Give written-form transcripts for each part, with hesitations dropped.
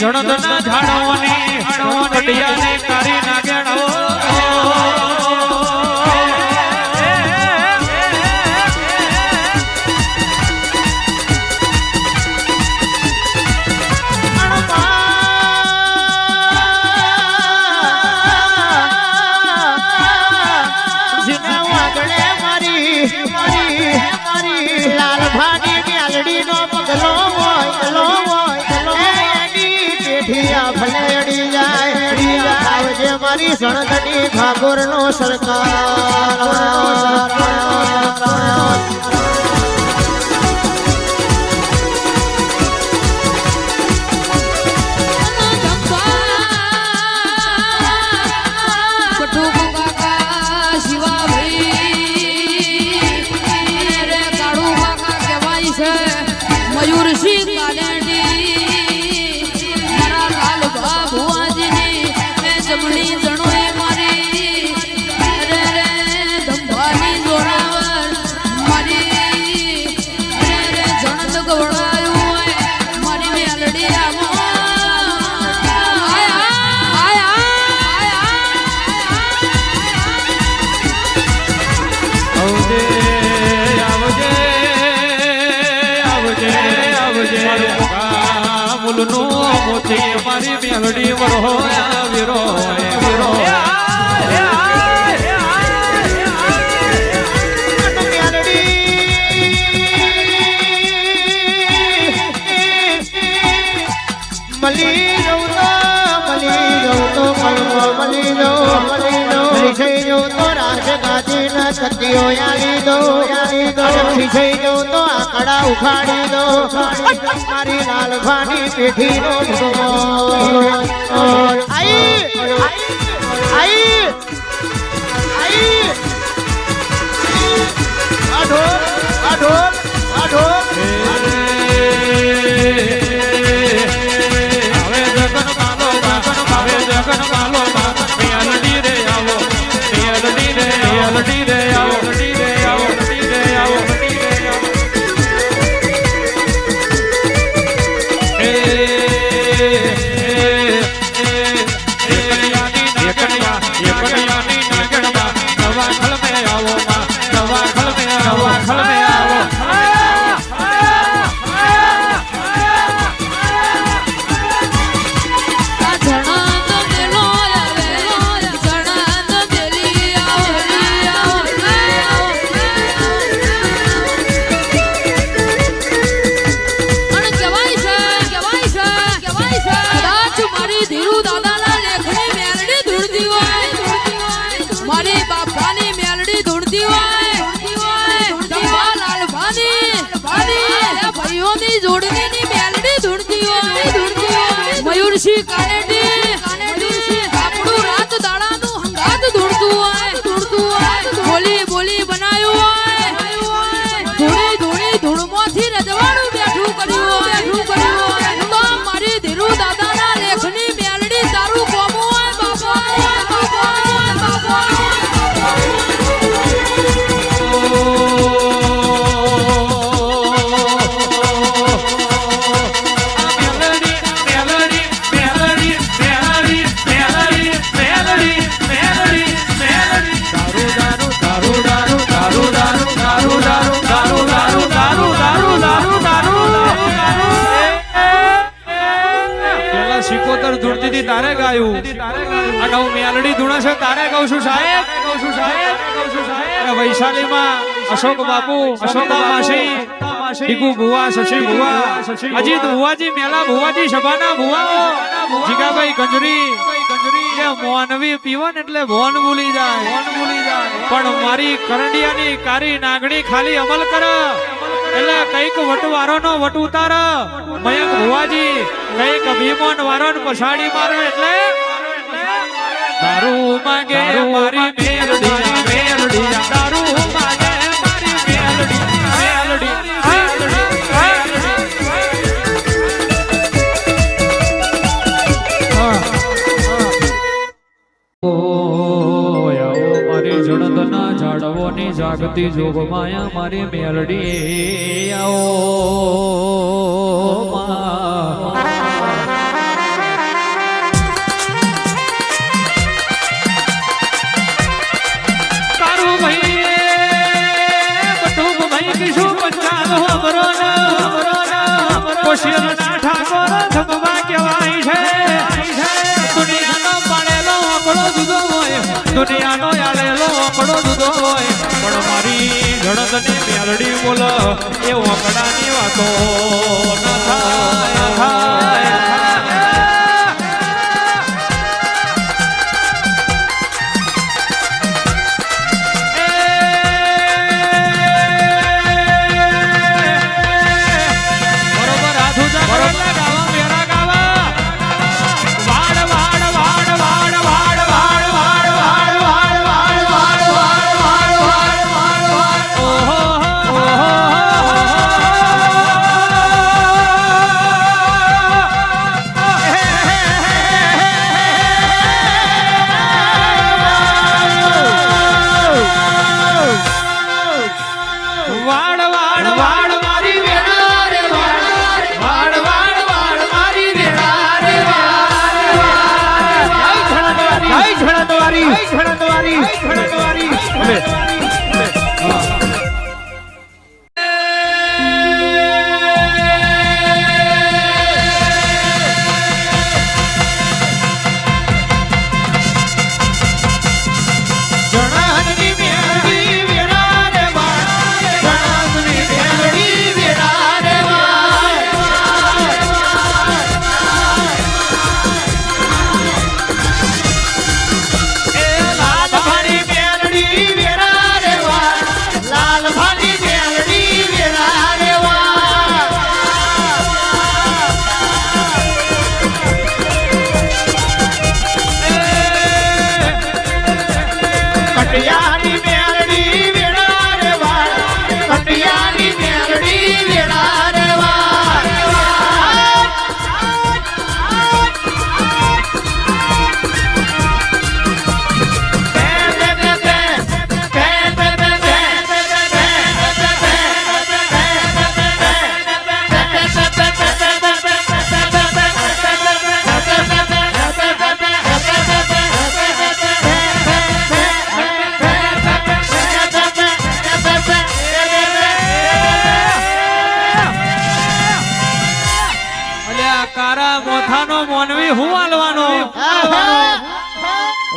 જણદના ઝાડવાની કટિયાને કારી નાગેણો મારી સણદની ઠાકોર નો સરકાર મોતી મારી મેલડી વરો વિરો વિરો મલી જવું તો રાજગાદી ના સતીઓ યાલી દો થઈ જવું તો આકડા ઉખાડી દો મારી લાલભાની પેઢી નો મયુરસિંહ કાનેડી આપણું રાત દાડાનું હંગાત ધૂળતું હોય બોલી બોલી બનાયું હોય ધૂળી ધૂળમાંથી રજવાડું બેઠું કર્યું હોય તો મારી ધીરુ દાદાના લેખની મેલડી તારું કોમું હોય બાપા તારે ગાયું અને હું મેલડી ધૂણા છે તારે કહું છું સાહેબ વૈશાલીમાં અશોક બાપુ અશોકા માસી ટીકુ ભુવા શશી ભુવા અજીત ભુવાજી મેલા ભુવાજી સભાના ભુવાઓ જીગાભાઈ ગંજરી કે મોનવી પીવન એટલે ભોન ભૂલી જાય પણ મારી કરંડિયાની કારી નાગણી ખાલી અમલ કર એટલે કઈક વટવારો નો વટ ઉતાર મયંક ભુવાજી કઈક ભીમોન વારો પછાડી મારો એટલે દારૂ માંગે મારી મેલડી દારૂ માંગે મારી મેલડી મારી જણદના ઝાડવોની જાગતી જોગ માયા મારી મેલડી આવો કોશિયાના ઠાકોર ધમવા કહેવાય છે દુનિયાનો પાડેલો આંકડો જુદો હોય દુનિયાનો આડેલો આંકડો જુદો હોય પણ મારી જડતની મેલડી બોલ એ આંકડાની વાતો ન થાય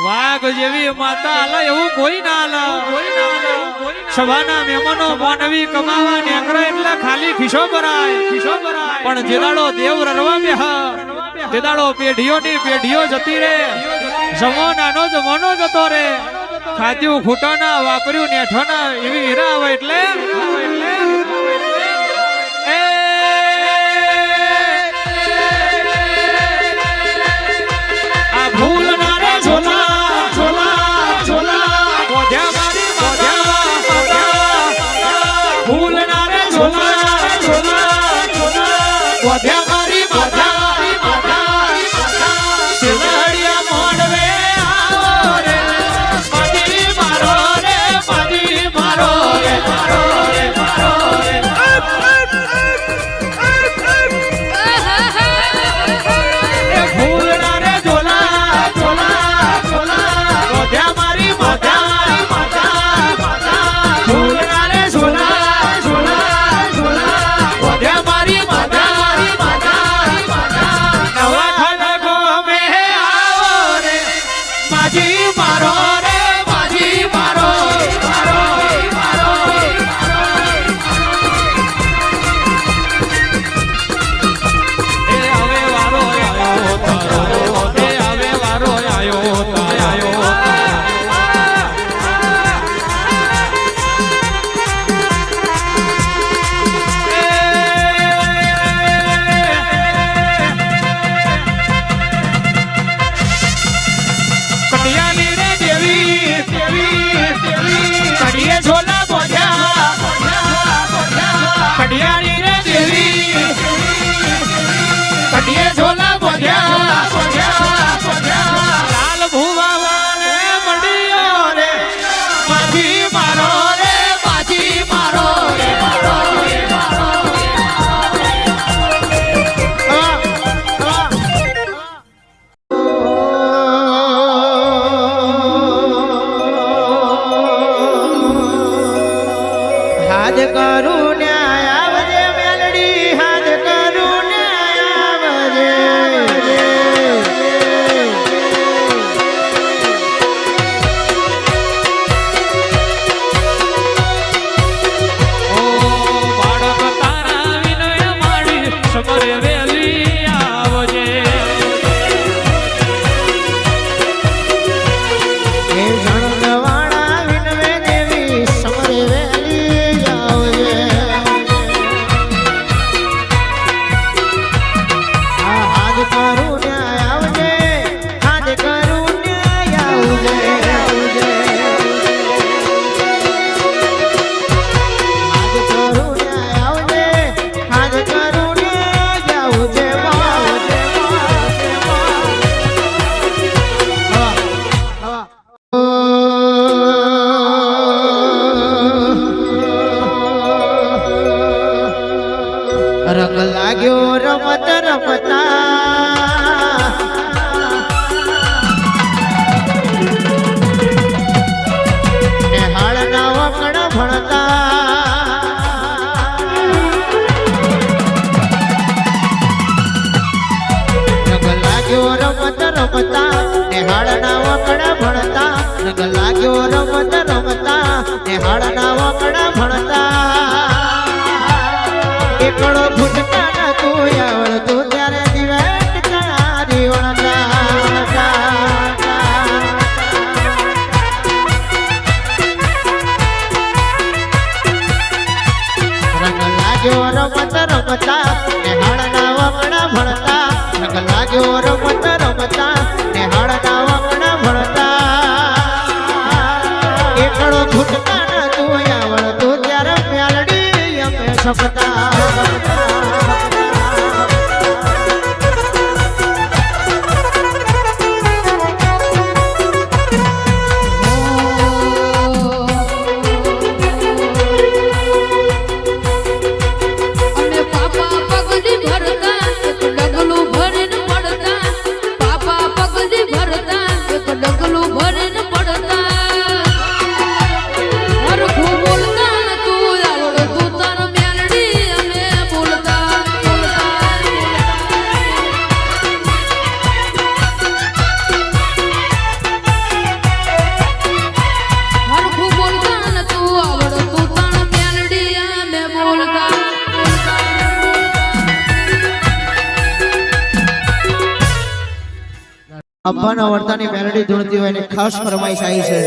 વાઘ જેવી માતા આલે એવું કોઈ ના આલે સભાના મહેમાનો માનવી કમાવા નીકળે એટલે ખાલી ખિસ્સો ભરાય પણ જેદાડો દેવ રરવા બેહ તેદાડો પેઢીઓની પેઢીઓ જતી રે જમાનાનો જમાનો જતો રે ખાધ્યું ખૂટાના વાપર્યું નેઠોના એવી હીરા આવે એટલે આ ભૂલ ના રે હાથ કરું ન્યાય આવજે મેલડી હાથ કરું સમરે વેલી આવજે એ જણવાણા વિનવે દેવી સમરે વેલી આવજે આ હાથ કરું ન્યાય આવજે હાથ કરું ન્યાય આવજે હાથ કરું ન્યાય આવજે હાથ કરું ન્યાય આવજે રંગ લાગ્યો રમત રમતા ને હાળના વકણ ભણતા રંગ લાગ્યો રમત રમતા ને હાળના વકણ ભણતા રંગ લાગ્યો રમત રમતા ને હાળના વકણ ભણતા એકડો ફૂટતા ન તું આવડતું ત્યારે દિવેટ તારી વણતા રંગ લાગ્યો રમત રમતા ને હાડના વગણા ભણતા રંગ લાગ્યો રમત રમતા ને હાડના વગણા ભણતા એકડો ફૂટતા ન તું આવડતું ત્યારે મ્યાલડી અમે સપતા અમે પાપા પગલી ભરતા એક ડગલું ભરીને પડતા પાપા પગલી ભરતા એક ડગલું ભરીને પડતા હરખું બોલતા ને તું આવડતું તાર મેલડી અમે બોલતા હરખું બોલતા ને તું આવડતું તાર મેલડી અમે બોલતા અબ્બાના વર્તાની મેલોડી ધૂણતી હોય ને ખાસ ફરમાઈશ આવી છે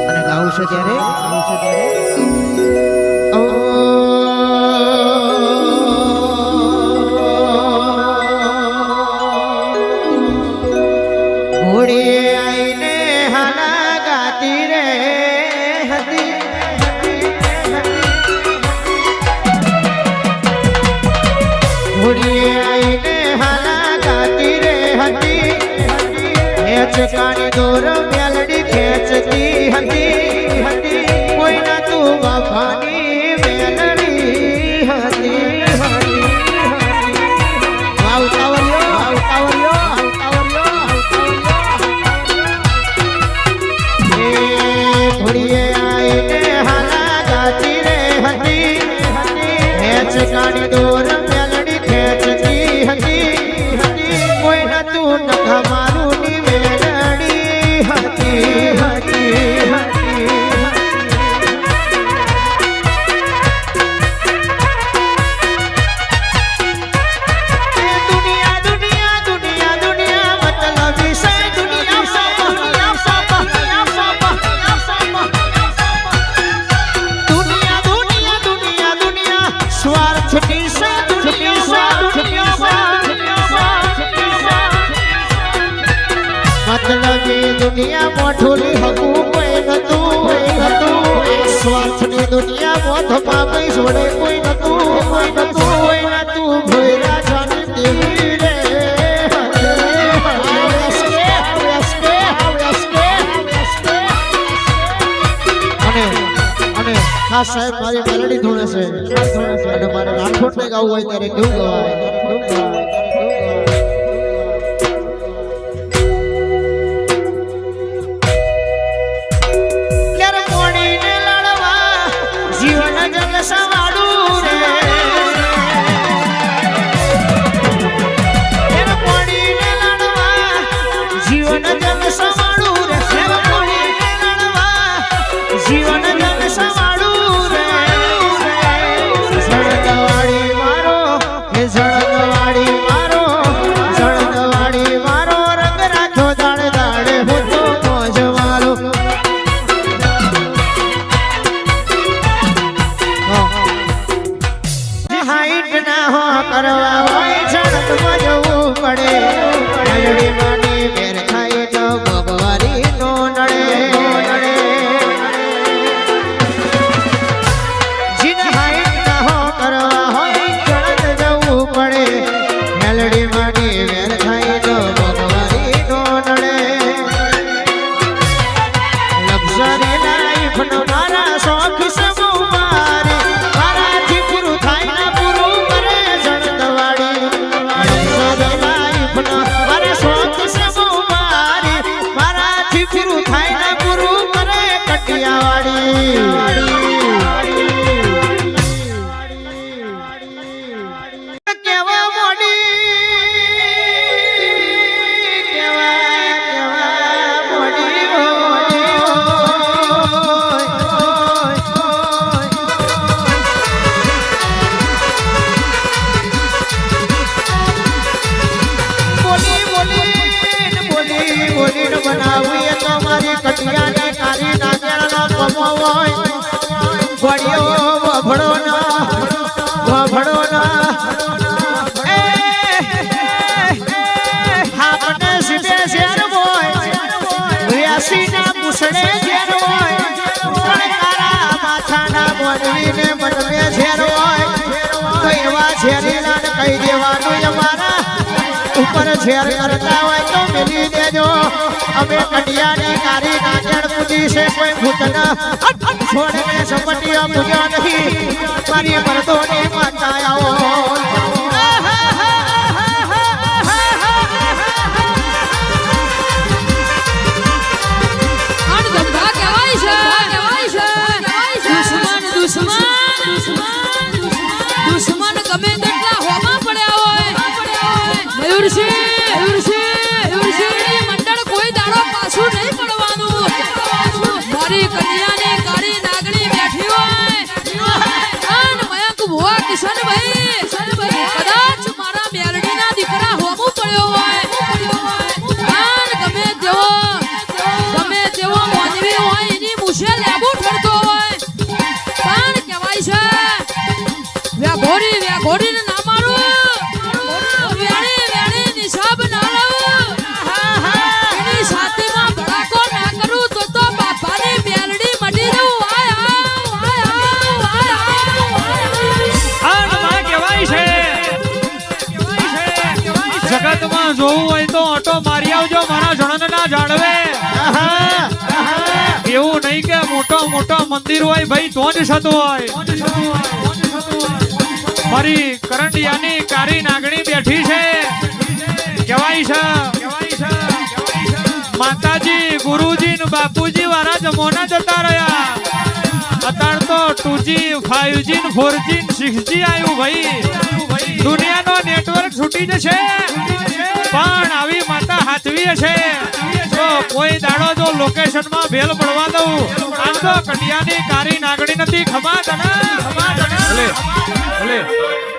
અને ગાવું છે ત્યારે ઓ ઘોડી આઈને હાના ગાતી રે હતી ઘોડી આઈને હાના ગાતી રે હતી ખેંચકાની દોર મેલડી ખેંચતી હતી કોઈના તું બાપાની મેલડી હતી ઘોડીએ આઈને હાના ગાતી રે હતી ખેંચકાની દોર મેલડી ખેંચતી હતી કોઈના તું નખા મારું ની મેલડી હતી દુનિયા દુનિયા દુનિયા દુનિયા મતલબી છે દુનિયા દુનિયા દુનિયા દુનિયા દુનિયા સ્વાર્થની છે મતલબી દુનિયા મોઢુલી હકું કોઈ નતું સ્વાર્થની દુનિયા મોઢમાં પૈસ વડે કોઈ નતું કોઈ નતું ભોયરા જાની દેવી રે અને ખાસ સાહેબ મારી મેલડી ધૂણે છે અને મારે રાખોટ ને ગાવું હોય ત્યારે કેવું ગવાય જીવન જગ સવાડું રે પડીને લડવા જીવન જગ સવાડું રે પડીને લડવા જીવન જગ સવાડું રે સળગવાડી મારો વાડીઓ વભડો ના એ હાપને સીધે શેર હોય વ્યાસી ના મુસડે શેર હોય કાળા માથાના મોનવીને મનમે શેર હોય તો એવા શેરીલાને કહી દેવાનું અમારા ઉપર શેર કરતા હોય તો મિલી દેજો અમે કડિયાની કારી નાગણ પૂજી છે કોઈ ભૂતના છોડને સપટીઓ પૂજ્યો નહીં મારી મરદોની માતા આવો આન ધંધા કહેવાય છે દુશ્મન ગમે તેટલા હોમાં પડ્યા હોય મયુરસિંહ મંડળ કોઈ દાડો પાછું નહીં પડવાનું મારી કન્યાની કાળી નાગણી બેઠી હોય આન મયંક ભુવા કિશનભાઈ કદાચ મારા મેલડીના દીકરા હોમું પડ્યો હોય આન ગમે તેવો મોનવી હોય એની મુશે લેબુ ઠરતો હોય પણ કહેવાય છે વ્યાઘોડીને ના મારું વેણી નિશાબ ના લાવું એની છાતીમાં ભડાકો ના કરું તો બાપાની મેલડી મટી જવું આનમાં કહેવાય છે જગતમાં જોવું હોય તો ઓટો મારી આવજો મારા જણન ના જાણવે એવું નહીં કે મોટો મંદિર હોય ભાઈ તો જ થતું હોય મારી કરંડિયાની કારી નાગણી બેઠી છે કહેવાય છે માતાજી ગુરુજી ને બાપુજી વાળા જમોના જતા રહ્યા અત્યારે તો 2G 5G 4G 6G આવ્યું ભાઈ દુનિયાનો નેટવર્ક છૂટી જશે પણ આવી માતા હાથવી છે તો કોઈ દાડો જો લોકેશનમાં ભેલ પડવા દઉં આમ તો કડિયાની કારી નાગણી નથી ખમા તને ભલે